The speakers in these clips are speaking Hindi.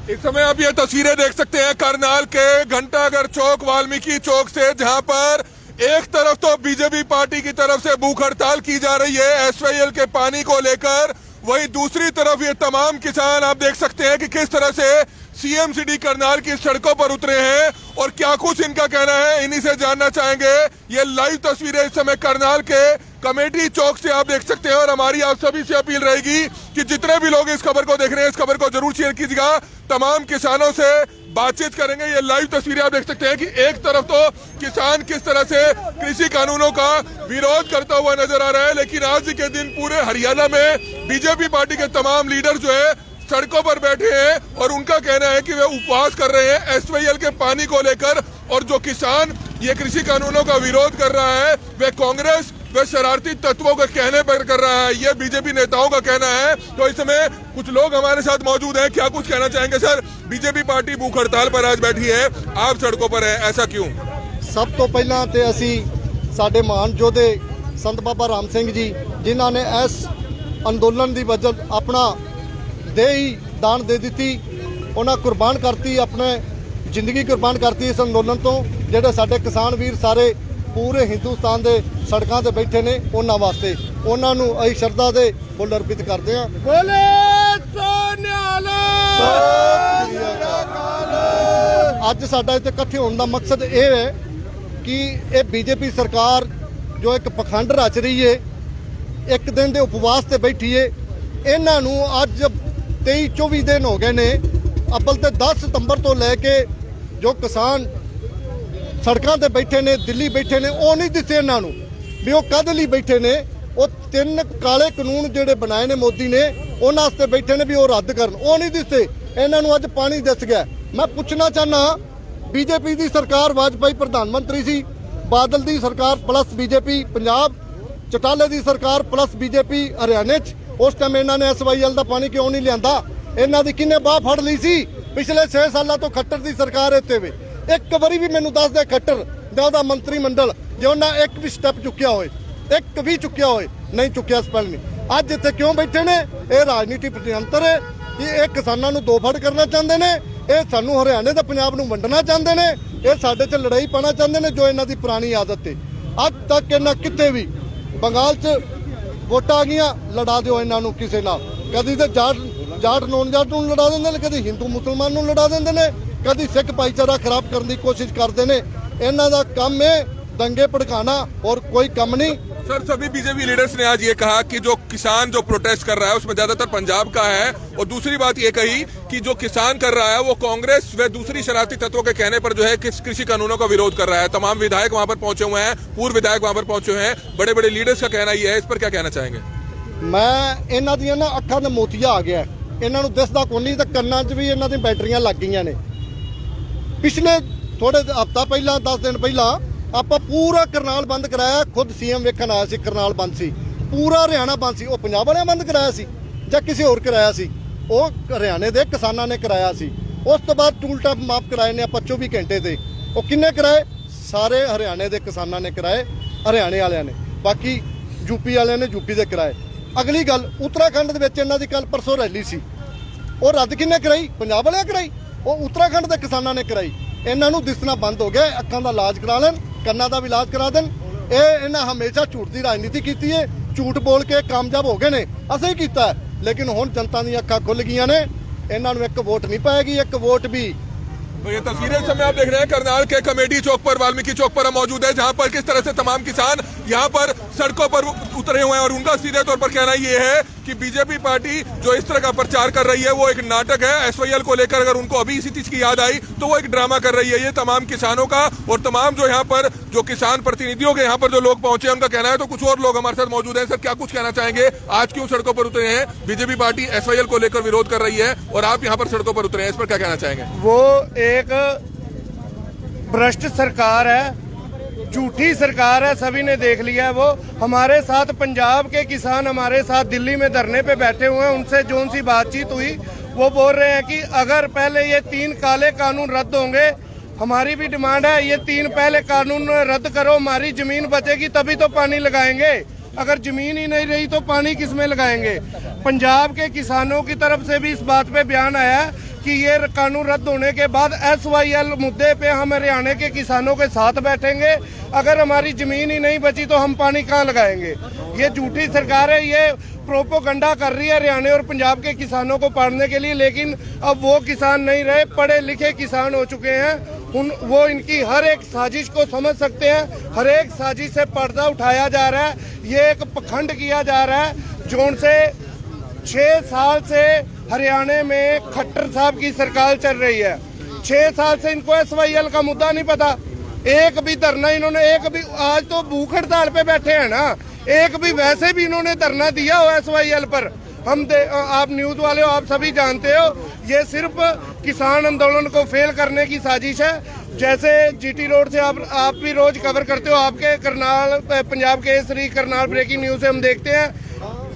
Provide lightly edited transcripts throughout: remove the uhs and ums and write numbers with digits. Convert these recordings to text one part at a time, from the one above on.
इस समय आप ये तस्वीरें देख सकते हैं करनाल के घंटाघर चौक वाल्मीकि चौक से, जहां पर एक तरफ तो बीजेपी पार्टी की तरफ से भूख हड़ताल की जा रही है एसवाईएल के पानी को लेकर, वहीं दूसरी तरफ ये तमाम किसान आप देख सकते हैं कि किस तरह से सीएम सिटी करनाल की सड़कों पर उतरे हैं और क्या कुछ इनका कहना है, इन्हीं से जानना चाहेंगे। ये लाइव तस्वीरें इस समय करनाल के कमेटी चौक से आप देख सकते हैं और हमारी आप सभी से अपील रहेगी कि जितने भी लोग इस खबर को देख रहे हैं इस खबर को जरूर शेयर कीजिएगा। तमाम किसानों से बातचीत करेंगे। ये लाइव तस्वीरें आप देख सकते हैं कि एक तरफ तो किसान किस तरह से कृषि कानूनों का विरोध करता हुआ नजर आ रहा है, लेकिन आज के दिन पूरे हरियाणा में बीजेपी पार्टी के तमाम लीडर जो है सड़कों पर बैठे हैं और उनका कहना है कि वे उपवास कर रहे हैं एसवाईएल के पानी को लेकर। और जो किसान ये कृषि कानूनों का विरोध कर रहा है वे कांग्रेस वे शरारती तत्वों के कहने पर कर रहा है, ये बीजेपी नेताओं का कहना है। तो इस समय कुछ लोग हमारे साथ मौजूद हैं, क्या कुछ कहना चाहेंगे सर? बीजेपी पार्टी भूख हड़ताल पर आज बैठी है, आप सड़कों पर है, ऐसा क्यों? सब तो पहला तो असी साडे महान योधे संत बाबा राम सिंह जी जिन्हों ने इस अंदोलन की वजह अपना देही दान दे दी, उन्हें कुर्बान करती, अपने जिंदगी कुर्बान करती इस अंदोलन तो। ਜਿਹੜੇ ਸਾਡੇ ਕਿਸਾਨ ਵੀਰ ਸਾਰੇ ਪੂਰੇ ਹਿੰਦੁਸਤਾਨ ਦੇ ਸੜਕਾਂ ਤੇ ਬੈਠੇ ਨੇ, ਉਹਨਾਂ ਵਾਸਤੇ ਉਹਨਾਂ ਨੂੰ ਅਸੀਂ ਸ਼ਰਧਾ ਦੇ ਫੁੱਲ ਅਰਪਿਤ ਕਰਦੇ ਹਾਂ। ਬੋਲੇ ਸੋਨਿਆਲ ਅੱਜ ਸਾਡਾ ਇੱਥੇ ਇਕੱਠੇ ਹੋਣ ਦਾ ਮਕਸਦ ਇਹ ਹੈ ਕਿ ਇਹ ਬੀਜੇਪੀ ਸਰਕਾਰ ਜੋ ਇੱਕ ਪਖੰਡ ਰਚ ਰਹੀ ਹੈ, ਇੱਕ ਦਿਨ ਦੇ ਉਪਵਾਸ ਤੇ ਬੈਠੀ ਹੈ, ਇਹਨਾਂ ਨੂੰ ਅੱਜ 23-24 ਦਿਨ ਹੋ ਗਏ ਨੇ। ਅੱਬਲ ਤੇ 10 ਸਤੰਬਰ ਤੋਂ ਲੈ ਕੇ ਜੋ ਕਿਸਾਨ ਸੜਕਾਂ ਤੇ ਬੈਠੇ ਨੇ, ਦਿੱਲੀ ਬੈਠੇ ਨੇ, ਉਹ ਨਹੀਂ ਦਿਸੇ ਇਹਨਾਂ ਨੂੰ ਵੀ ਉਹ ਕਦ ਲਈ ਬੈਠੇ ਨੇ। ਉਹ 3 ਕਾਲੇ ਕਾਨੂੰਨ ਜਿਹੜੇ ਬਣਾਏ ਨੇ ਮੋਦੀ ਨੇ ਉਹਨਾਂ ਵਾਸਤੇ ਬੈਠੇ ਨੇ ਵੀ ਉਹ ਰੱਦ ਕਰਨ, ਉਹ ਨਹੀਂ ਦਿਸੇ ਇਹਨਾਂ ਨੂੰ। ਅੱਜ ਪਾਣੀ ਦਿਸ ਗਿਆ। ਮੈਂ ਪੁੱਛਣਾ ਚਾਹਨਾ, ਬੀਜੇਪੀ ਦੀ ਸਰਕਾਰ ਵਾਜਪਾਈ ਪ੍ਰਧਾਨ ਮੰਤਰੀ ਸੀ, ਬਾਦਲ ਦੀ ਸਰਕਾਰ ਪਲੱਸ ਬੀਜੇਪੀ ਪੰਜਾਬ, ਚਟਾਲੇ ਦੀ ਸਰਕਾਰ ਪਲੱਸ ਬੀਜੇਪੀ ਹਰਿਆਣੇ 'ਚ, ਉਸ ਟਾਈਮ ਇਹਨਾਂ ਨੇ ਐਸਵਾਈਐਲ ਦਾ ਪਾਣੀ ਕਿਉਂ ਨਹੀਂ ਲਿਆਂਦਾ? ਇਹਨਾਂ ਦੀ ਕਿੰਨੇ ਬਾਹ ਫੜ ਲਈ ਸੀ? ਪਿਛਲੇ 6 ਸਾਲਾਂ ਤੋਂ ਖੱਟਰ ਦੀ ਸਰਕਾਰ ਇੱਥੇ ਵੇ, ਇੱਕ ਵਾਰੀ ਵੀ ਮੈਨੂੰ ਦੱਸ ਦੇ ਖੱਟਰ ਜਾਂ ਉਹਦਾ ਮੰਤਰੀ ਮੰਡਲ ਜੇ ਉਹਨਾਂ ਇੱਕ ਵੀ ਸਟੈਪ ਚੁੱਕਿਆ ਹੋਏ, ਇੱਕ ਵੀ ਚੁੱਕਿਆ ਹੋਏ, ਨਹੀਂ ਚੁੱਕਿਆ ਸਪੈਲ ਨਹੀਂ। ਅੱਜ ਇੱਥੇ ਕਿਉਂ ਬੈਠੇ ਨੇ? ਇਹ ਰਾਜਨੀਤੀ ਪ੍ਰਤੀਅੰਤਰ ਹੈ ਕਿ ਇਹ ਕਿਸਾਨਾਂ ਨੂੰ ਦੋ ਫੜ ਕਰਨਾ ਚਾਹੁੰਦੇ ਨੇ, ਇਹ ਸਾਨੂੰ ਹਰਿਆਣੇ ਦਾ ਪੰਜਾਬ ਨੂੰ ਵੰਡਣਾ ਚਾਹੁੰਦੇ ਨੇ, ਇਹ ਸਾਡੇ 'ਚ ਲੜਾਈ ਪਾਉਣਾ ਚਾਹੁੰਦੇ ਨੇ ਜੋ ਇਹਨਾਂ ਦੀ ਪੁਰਾਣੀ ਆਦਤ ਹੈ। ਅੱਜ ਤੱਕ ਇਹਨਾਂ ਕਿਤੇ ਵੀ ਬੰਗਾਲ 'ਚ ਵੋਟਾਂ ਆ ਗਈਆਂ, ਲੜਾ ਦਿਓ ਇਹਨਾਂ ਨੂੰ ਕਿਸੇ ਨਾਲ, ਕਦੀ ਤਾਂ ਜਾਟ ਨੌਨ ਜਾਟ ਨੂੰ ਲੜਾ ਦਿੰਦੇ ਨੇ, ਕਦੀ ਹਿੰਦੂ ਮੁਸਲਮਾਨ ਨੂੰ ਲੜਾ ਦਿੰਦੇ ਨੇ, कभी सिख भाईचारा खराब करने की कोशिश करते हैं। इन्हों का काम है दंगे भड़काना और कोई कम नहीं। सर सभी बीजेपी लीडर्स ने आज ये कहा कि जो किसान जो प्रोटेस्ट कर रहा है उसमें ज्यादातर पंजाब का है, और दूसरी बात ये कही कि जो किसान कर रहा है वो कांग्रेस व दूसरी शरारती तत्वों के कहने पर जो है कृषि कानूनों का विरोध कर रहा है। तमाम विधायक वहां पर पहुंचे हुए हैं, पूर्व विधायक वहां पर पहुंचे हुए हैं, बड़े बड़े लीडर्स का कहना ये है, इस पर क्या कहना चाहेंगे? मैं इन्हों दी ना अखा का मोतिया आ गया, इन्हों दिसदा कोई नहीं, तो कन्ना च भी इन्हों दी बैटरियां लग गई ने। पिछले थोड़े हफ्ता पहला 10 दिन पहला आप पूरा करनाल बंद कराया, खुद सीएम वेखण आया सी, करनाल बंद सी, पूरा हरियाणा बंद सी। वो पंजाब वाले बंद कराया सी या किसी होर कराया सी? वो हरियाणे के किसानों ने कराया सी। उस तो बाद टूल टाप माफ कराए ने आप 24 घंटे से, वो किन्ने कराए? सारे हरियाणे के किसानों ने कराए, हरियाणे वाले ने, बाकी यूपी वाले ने यूपी के कराए। अगली गल उत्तराखंड इन्हों की कल परसों रैली सी, वो रद्द किन्ने कराई? पंजाब वाले कराई, वो उत्तराखंड के किसानों ने कराई। इन्हों दिसना बंद हो गया, अखां का इलाज करा लें, कन्ना का भी इलाज करा दें। इन्हें हमेशा झूठ की राजनीति की है, झूठ बोल के कामयाब हो गए ने, असें ही किया, लेकिन हुण जनता दी अखां खुल गई ने। इन्हों एक वोट नहीं पाएगी, एक वोट भी। तो ये तस्वीरें इस समय आप देख रहे हैं करनाल के कमेटी चौक पर, वाल्मीकि चौक पर हम मौजूद है, जहां पर किस तरह से तमाम किसान यहां पर सड़कों पर उतरे हुए हैं और उनका सीधे तौर पर कहना ये है कि बीजेपी पार्टी जो इस तरह का प्रचार कर रही है वो एक नाटक है। एसवाईएल को लेकर अगर उनको अभी इसी चीज की याद आई तो वो एक ड्रामा कर रही है। ये तमाम किसानों का और तमाम जो यहाँ पर जो किसान प्रतिनिधियों के यहाँ पर जो लोग पहुंचे उनका कहना है। तो कुछ और लोग हमारे साथ मौजूद हैं। सर क्या कुछ कहना चाहेंगे, आज क्यों सड़कों पर उतरे हैं? बीजेपी पार्टी एसवाईएल को लेकर विरोध कर रही है और आप यहाँ पर सड़कों पर उतरे हैं, इस पर क्या कहना चाहेंगे? वो एक भ्रष्ट सरकार है, झूठी सरकार है, सभी ने देख लिया है। वो हमारे साथ पंजाब के किसान हमारे साथ दिल्ली में धरने पे बैठे हुए हैं, उनसे जो सी बातचीत हुई वो बोल रहे हैं कि अगर पहले ये 3 काले कानून रद्द होंगे, हमारी भी डिमांड है ये 3 पहले कानून रद्द करो, हमारी जमीन बचेगी तभी तो पानी लगाएंगे। अगर जमीन ही नहीं रही तो पानी किस में लगाएंगे? पंजाब के किसानों की तरफ से भी इस बात पे बयान आया है कि ये कानून रद्द होने के बाद SYL मुद्दे पे हम हरियाणा के किसानों के साथ बैठेंगे। अगर हमारी जमीन ही नहीं बची तो हम पानी कहाँ लगाएंगे? ये झूठी सरकार है, ये प्रोपोगंडा कर रही है हरियाणा और पंजाब के किसानों को पाड़ने के लिए। लेकिन अब वो किसान नहीं रहे, पढ़े लिखे किसान हो चुके हैं। वो इनकी हर एक साजिश को समझ सकते हैं। हर एक साजिश से पर्दा उठाया जा रहा है। ये एक पखंड किया जा रहा है। जोन से 6 साल से हरियाणा में खट्टर साहब की सरकार चल रही है। 6 साल से इनको SYL का मुद्दा नहीं पता। एक भी धरना इन्होंने, एक भी, आज तो भूख हड़ताल पे बैठे हैं ना, एक भी वैसे भी इन्होंने धरना दिया हो SYL पर। आप न्यूज वाले हो, आप सभी जानते हो, ये सिर्फ किसान आंदोलन को फेल करने की साजिश है। जैसे GT रोड से आप भी रोज कवर करते हो, आपके करनाल पंजाब केसरी करनाल ब्रेकिंग न्यूज से हम देखते हैं,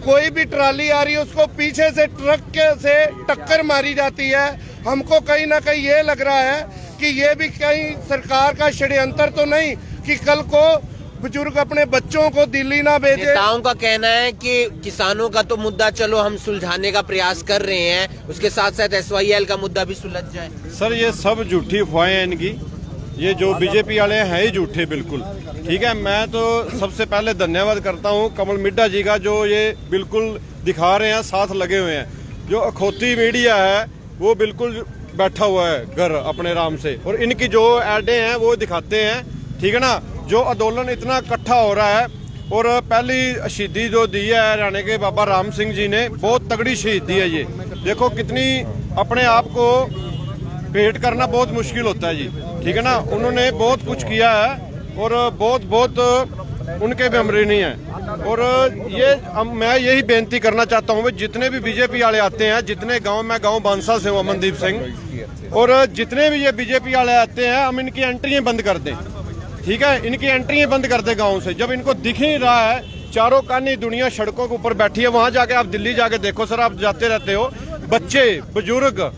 कोई भी ट्राली आ रही है उसको पीछे से ट्रक से टक्कर मारी जाती है। हमको कहीं ना कहीं ये लग रहा है कि ये भी कहीं सरकार का षड्यंत्र तो नहीं कि कल को बुजुर्ग अपने बच्चों को दिल्ली ना भेजे। नेताओं का कहना है कि किसानों का तो मुद्दा चलो हम सुलझाने का प्रयास कर रहे हैं, उसके साथ साथ SYL का मुद्दा भी सुलझ जाए। सर ये सब झूठी अफवाहें हैं इनकी। ये जो बीजेपी वाले हैं ही झूठे बिल्कुल। ठीक है, मैं तो सबसे पहले धन्यवाद करता हूँ कमल मिड्डा जी का, जो ये बिल्कुल दिखा रहे हैं, साथ लगे हुए हैं। जो अखौती मीडिया है वो बिल्कुल बैठा हुआ है घर अपने आराम से, और इनकी जो एडें हैं वो दिखाते हैं। ठीक है ना, जो आंदोलन इतना इकट्ठा हो रहा है, और पहली शहीदी जो दी है हरियाणा के बाबा राम सिंह जी ने, बहुत तगड़ी शहीदी है ये। देखो कितनी अपने आप को भेंट करना बहुत मुश्किल होता है जी। ठीक है ना, उन्होंने बहुत कुछ किया है और बहुत उनके भी हमरे नहीं है। और ये मैं यही बेनती करना चाहता हूँ, जितने भी बीजेपी वाले आते हैं, जितने गांव, मैं गांव बांसा से हूँ अमनदीप सिंह, और जितने भी ये बीजेपी वाले आते हैं, हम इनकी एंट्रियां बंद कर दें। ठीक है, इनकी एंट्रियां बंद कर दें गाँव से। जब इनको दिख ही रहा है, चारों कानी दुनिया सड़कों के ऊपर बैठी है, वहां जाके आप दिल्ली जाके देखो सर, आप जाते रहते हो, बच्चे बुजुर्ग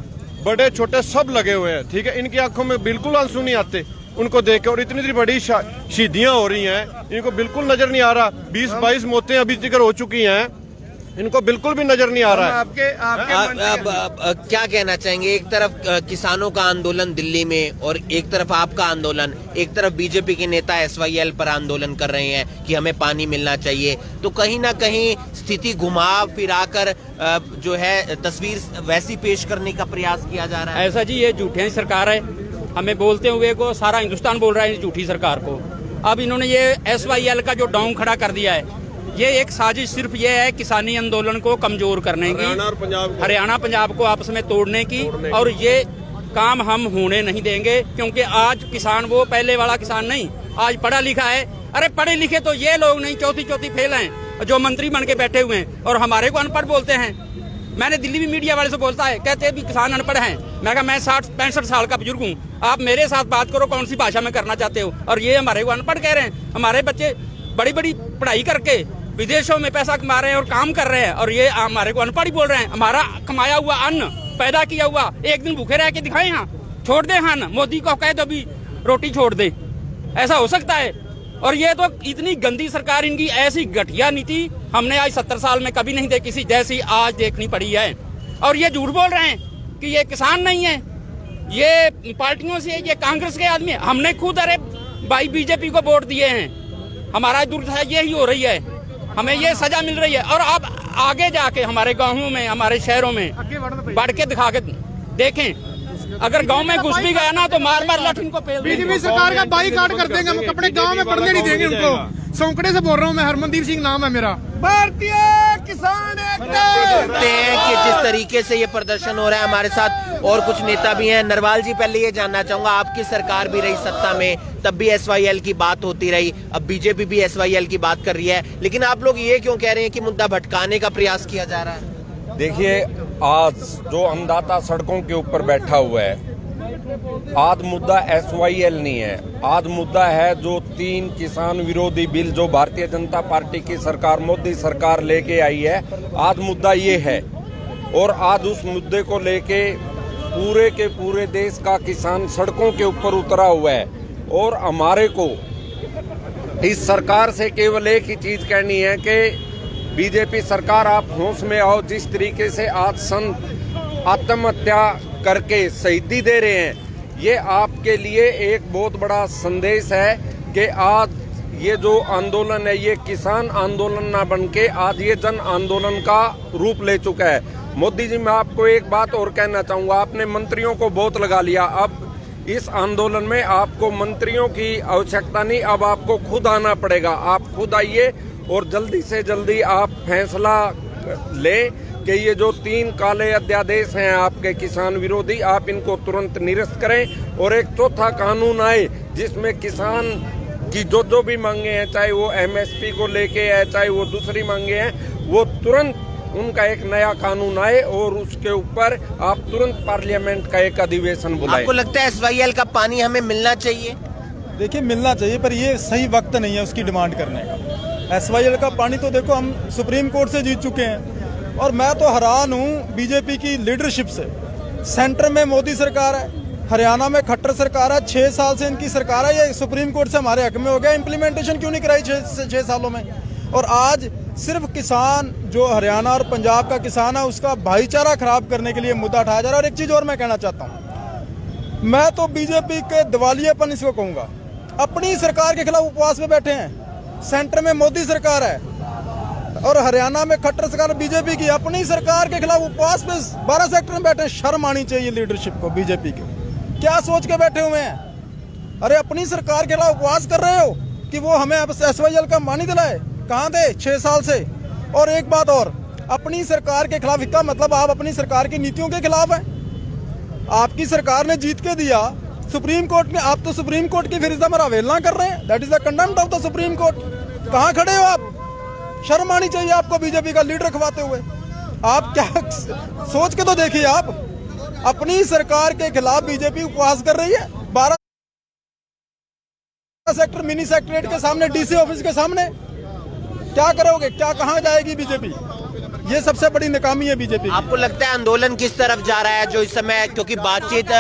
बड़े छोटे सब लगे हुए हैं। ठीक है, इनकी आंखों में बिल्कुल आंसू नहीं आते उनको देख के, और इतनी बड़ी शहीदियां हो रही हैं, इनको बिल्कुल नजर नहीं आ रहा। 20-22 मौतें अभी तक हो चुकी हैं, इनको बिल्कुल भी नजर नहीं आ रहा है। आपके क्या कहना चाहेंगे? एक तरफ किसानों का आंदोलन दिल्ली में और एक तरफ आपका आंदोलन, एक तरफ बीजेपी के नेता SYL पर आंदोलन कर रहे हैं कि हमें पानी मिलना चाहिए, तो कहीं ना कहीं स्थिति घुमा फिरा कर जो है तस्वीर वैसी पेश करने का प्रयास किया जा रहा है। ऐसा जी, ये झूठी सरकार है, हमें बोलते हुए को सारा हिंदुस्तान बोल रहा है इस झूठी सरकार को। अब इन्होंने ये SYL का जो डाउन खड़ा कर दिया है, ये एक साजिश सिर्फ ये है किसानी आंदोलन को कमजोर करने की, हरियाणा पंजाब को आपस में तोड़ने की, और ये काम हम होने नहीं देंगे। क्योंकि आज किसान वो पहले वाला किसान नहीं, आज पढ़ा लिखा है। अरे पढ़े लिखे तो ये लोग नहीं, चौथी फेल हैं जो मंत्री बन के बैठे हुए हैं, और हमारे को अनपढ़ बोलते हैं। मैंने दिल्ली भी मीडिया वाले से बोलता है, कहते हैं भी किसान अनपढ़ हैं। मैं कहा मैं 60-65 साल का बुजुर्ग हूँ, आप मेरे साथ बात करो कौन सी भाषा में करना चाहते हो, और ये हमारे को अनपढ़ कह रहे हैं। हमारे बच्चे बड़ी बड़ी पढ़ाई करके विदेशों में पैसा कमा रहे हैं और काम कर रहे हैं, और ये हमारे को अनपढ़ ही बोल रहे हैं। हमारा कमाया हुआ अन्न, पैदा किया हुआ, एक दिन भूखे रह के दिखाए यहाँ, छोड़ दे अन्न, मोदी को कहे तो भी रोटी छोड़ दे, ऐसा हो सकता है? और ये तो इतनी गंदी सरकार, इनकी ऐसी घटिया नीति हमने आज 70 साल में कभी नहीं देखी, किसी जैसी आज देखनी पड़ी है। और ये झूठ बोल रहे हैं कि ये किसान नहीं है, ये पार्टियों से, ये कांग्रेस के आदमी। हमने खुद अरे भाई बीजेपी को वोट दिए हैं, हमारा दुर्दशा यही हो रही है, हमें ये सजा मिल रही है। और अब आगे जाके हमारे गाँवों में, हमारे शहरों में बढ़ के दिखा के देखें, अगर गांव में घुस भी गया ना तो मार लठ इनको पेल देंगे। बीजेपी सरकार का बाईकाट कर देंगे, हम अपने गांव में पढ़ने नहीं देंगे उनको। सौंकड़े से बोल रहा हूँ मैं, हरमनदीप सिंह नाम है मेरा। भारतीय किसान एकता। देखते हैं कि जिस तरीके से ये प्रदर्शन हो रहा है, हमारे साथ और कुछ नेता भी हैं। नरवाल जी, पहले ये जानना चाहूंगा, आपकी सरकार भी रही सत्ता में, तब भी SYL की बात होती रही, अब बीजेपी भी SYL की बात कर रही है, लेकिन आप लोग ये क्यों कह रहे हैं कि मुद्दा भटकाने का प्रयास किया जा रहा है? देखिए, आज जो अन्नदाता सड़कों के ऊपर बैठा हुआ है, आज मुद्दा SYL नहीं है, आज मुद्दा है जो 3 किसान विरोधी बिल जो भारतीय जनता पार्टी की सरकार, मोदी सरकार लेके आई है, आज मुद्दा ये है। और आज उस मुद्दे को लेके पूरे के पूरे देश का किसान सड़कों के ऊपर उतरा हुआ है। और हमारे को इस सरकार से केवल एक ही चीज कहनी है कि बीजेपी सरकार, आप होश में आओ। जिस तरीके से आज आत्महत्या करके शहीदी दे रहे हैं, ये आपके लिए एक बहुत बड़ा संदेश है कि आज ये जो आंदोलन है ये किसान आंदोलन ना बनके आज ये जन आंदोलन का रूप ले चुका है। मोदी जी, मैं आपको एक बात और कहना चाहूँगा, आपने मंत्रियों को बहुत लगा लिया, अब इस आंदोलन में आपको मंत्रियों की आवश्यकता नहीं, अब आपको खुद आना पड़ेगा। आप खुद आइए और जल्दी से जल्दी आप फैसला लें कि ये जो 3 काले अध्यादेश हैं आपके किसान विरोधी, आप इनको तुरंत निरस्त करें और एक चौथा कानून आए जिसमें किसान की जो भी मांगे हैं, चाहे वो MSP को लेके है, चाहे वो दूसरी मांगे हैं, वो तुरंत उनका एक नया कानून आए और उसके ऊपर आप तुरंत पार्लियामेंट का एक अधिवेशन बुलाएं। आपको लगता है SYL का पानी हमें मिलना चाहिए? देखिए, मिलना चाहिए, पर ये सही वक्त नहीं है उसकी डिमांड करने का। SYL का पानी तो देखो हम सुप्रीम कोर्ट से जीत चुके हैं और मैं तो हैरान हूँ बीजेपी की लीडरशिप से। सेंटर में मोदी सरकार है, हरियाणा में खट्टर सरकार है, 6 साल से इनकी सरकार है, ये सुप्रीम कोर्ट से हमारे हक में हो गया, इम्प्लीमेंटेशन क्यों नहीं कराई 6 सालों में? और आज सिर्फ किसान जो हरियाणा और पंजाब का किसान है उसका भाईचारा खराब करने के लिए मुद्दा उठाया जा रहा है। और एक चीज़ और मैं कहना चाहता हूँ, मैं तो बीजेपी के दिवालियेपन इसको कहूँगा। अपनी सरकार के खिलाफ उपवास में बैठे हैं, सेंटर में मोदी सरकार है और हरियाणा में खट्टर सरकार बीजेपी की, अपनी सरकार के खिलाफ उपवास में 12 सेक्टर में बैठे हैं। शर्म आनी चाहिए लीडरशिप को बीजेपी की, क्या सोच के बैठे हुए हैं? अरे अपनी सरकार के खिलाफ उपवास कर रहे हो कि वो हमें SYL का पानी दिलाए, कहाँ थे 6 साल से? और एक बात और, अपनी सरकार के खिलाफ इसका मतलब आप अपनी सरकार की नीतियों के खिलाफ हैं। आपकी सरकार ने जीत के दिया सुप्रीम कोर्ट में, आप तो सुप्रीम कोर्ट की फिर में अवहेलना कर रहे हैं। That is the contempt of the supreme court. कहाँ खड़े हो आप? शर्म आनी चाहिए आपको बीजेपी का लीडर रखवाते हुए। आप क्या सोच के तो देखिए, आप अपनी सरकार के खिलाफ बीजेपी उपवास कर रही है। 12 सेक्टर मिनी सेक्रेटरीट के सामने, DC ऑफिस के सामने क्या करोगे? क्या कहाँ जाएगी बीजेपी? ये सबसे बड़ी नाकामी है बीजेपी। आपको लगता है आंदोलन किस तरफ जा रहा है जो इस समय, क्योंकि बातचीत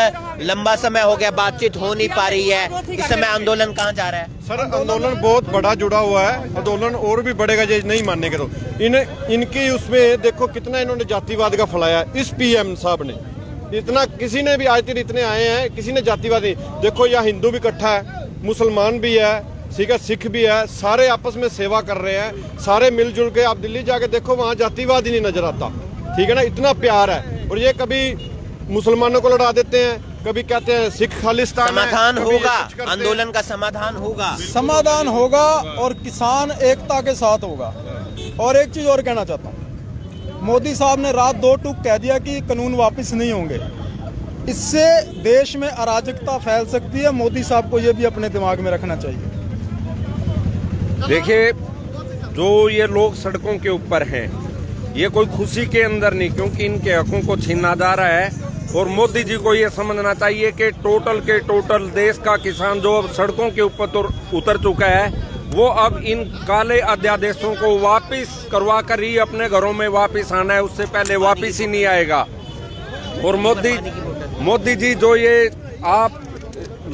लंबा समय हो गया, बातचीत हो नहीं पा रही है, इस समय आंदोलन कहाँ जा रहा है? सर, आंदोलन बहुत बड़ा जुड़ा हुआ है, आंदोलन और भी बढ़ेगा ये नहीं मानने के। तो इनकी उसमें देखो कितना इन्होंने जातिवाद का फैलाया। इस PM साहब ने इतना, किसी ने भी आज तक इतने आए हैं, किसी ने जातिवाद नहीं। देखो यहाँ हिंदू भी इकट्ठा है, मुसलमान भी है, ठीक है, सिख भी है, सारे आपस में सेवा कर रहे हैं, सारे मिलजुल के। आप दिल्ली जाके देखो, वहाँ जातिवाद ही नहीं नजर आता, ठीक है ना, इतना प्यार है। और ये कभी मुसलमानों को लड़ा देते हैं, कभी कहते हैं सिख खालिस्तान। समाधान होगा, आंदोलन का समाधान होगा, समाधान होगा और किसान एकता के साथ होगा। और एक चीज और कहना चाहता हूँ, मोदी साहब ने रात 2 टूक कह दिया कि कानून वापस नहीं होंगे। इससे देश में अराजकता फैल सकती है। मोदी साहब को यह भी अपने दिमाग में रखना चाहिए। देखिए, जो ये लोग सड़कों के ऊपर हैं, ये कोई खुशी के अंदर नहीं, क्योंकि इनके हकों को छीना जा रहा है। और मोदी जी को ये समझना चाहिए कि टोटल के टोटल देश का किसान जो अब सड़कों के ऊपर उतर चुका है, वो अब इन काले अध्यादेशों को वापस करवा कर ही अपने घरों में वापस आना है, उससे पहले वापस ही नहीं आएगा। और मोदी जी जो ये आप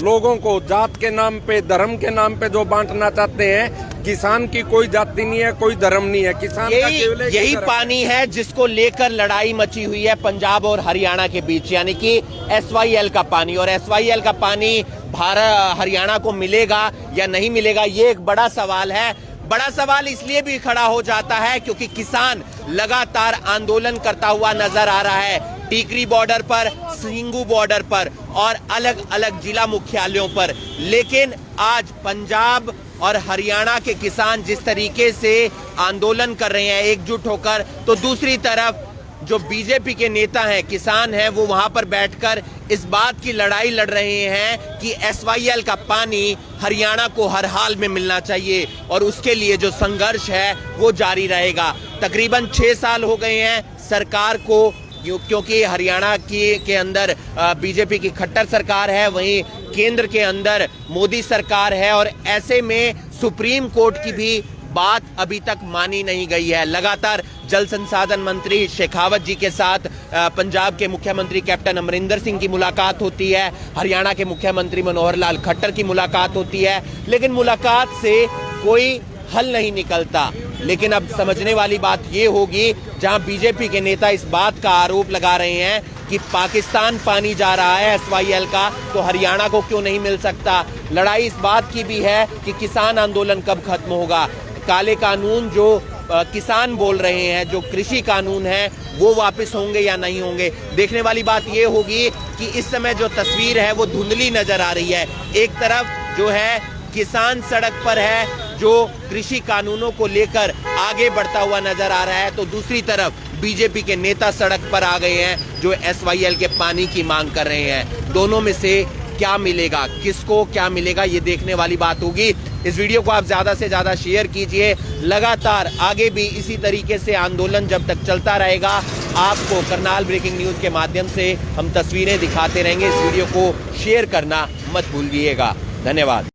लोगों को जात के नाम पे, धर्म के नाम पे जो बांटना चाहते हैं, किसान की कोई जाति नहीं है, कोई धर्म नहीं है, किसान का केवल यही पानी है जिसको लेकर लड़ाई मची हुई है पंजाब और हरियाणा के बीच, यानी कि SYL का पानी। और SYL का पानी हरियाणा को मिलेगा या नहीं मिलेगा, ये एक बड़ा सवाल है। बड़ा सवाल इसलिए भी खड़ा हो जाता है क्योंकि किसान लगातार आंदोलन करता हुआ नजर आ रहा है, टीकरी बॉर्डर पर, सिंगू बॉर्डर पर और अलग अलग जिला मुख्यालयों पर। लेकिन आज पंजाब और हरियाणा के किसान जिस तरीके से आंदोलन कर रहे हैं एकजुट होकर, तो दूसरी तरफ जो बीजेपी के नेता हैं, किसान हैं, वो वहां पर बैठकर इस बात की लड़ाई लड़ रहे हैं कि SYL का पानी हरियाणा को हर हाल में मिलना चाहिए और उसके लिए जो संघर्ष है वो जारी रहेगा। तकरीबन 6 साल हो गए हैं सरकार को, क्योंकि हरियाणा के अंदर बीजेपी की खट्टर सरकार है, वहीं केंद्र के अंदर मोदी सरकार है और ऐसे में सुप्रीम कोर्ट की भी बात अभी तक मानी नहीं गई है। लगातार जल संसाधन मंत्री शेखावत जी के साथ पंजाब के मुख्यमंत्री कैप्टन अमरिंदर सिंह की मुलाकात होती है, हरियाणा के मुख्यमंत्री मनोहर लाल खट्टर की मुलाकात होती है, लेकिन मुलाकात से कोई हल नहीं निकलता। लेकिन अब समझने वाली बात ये होगी, जहां बीजेपी के नेता इस बात का आरोप लगा रहे हैं कि पाकिस्तान पानी जा रहा है एसवाईएल का, तो हरियाणा को क्यों नहीं मिल सकता। लड़ाई इस बात की भी है कि किसान आंदोलन कब खत्म होगा। काले कानून जो किसान बोल रहे हैं, जो कृषि कानून है, वो वापस होंगे या नहीं होंगे। देखने वाली बात ये होगी कि इस समय जो तस्वीर है वो धुंधली नजर आ रही है। एक तरफ जो है किसान सड़क पर है, जो कृषि कानूनों को लेकर आगे बढ़ता हुआ नजर आ रहा है, तो दूसरी तरफ बीजेपी के नेता सड़क पर आ गए हैं जो एसवाईएल के पानी की मांग कर रहे हैं। दोनों में से क्या मिलेगा, किसको क्या मिलेगा, ये देखने वाली बात होगी। इस वीडियो को आप ज्यादा से ज्यादा शेयर कीजिए। लगातार आगे भी इसी तरीके से आंदोलन जब तक चलता रहेगा, आपको करनाल ब्रेकिंग न्यूज के माध्यम से हम तस्वीरें दिखाते रहेंगे। इस वीडियो को शेयर करना मत भूलिएगा। धन्यवाद।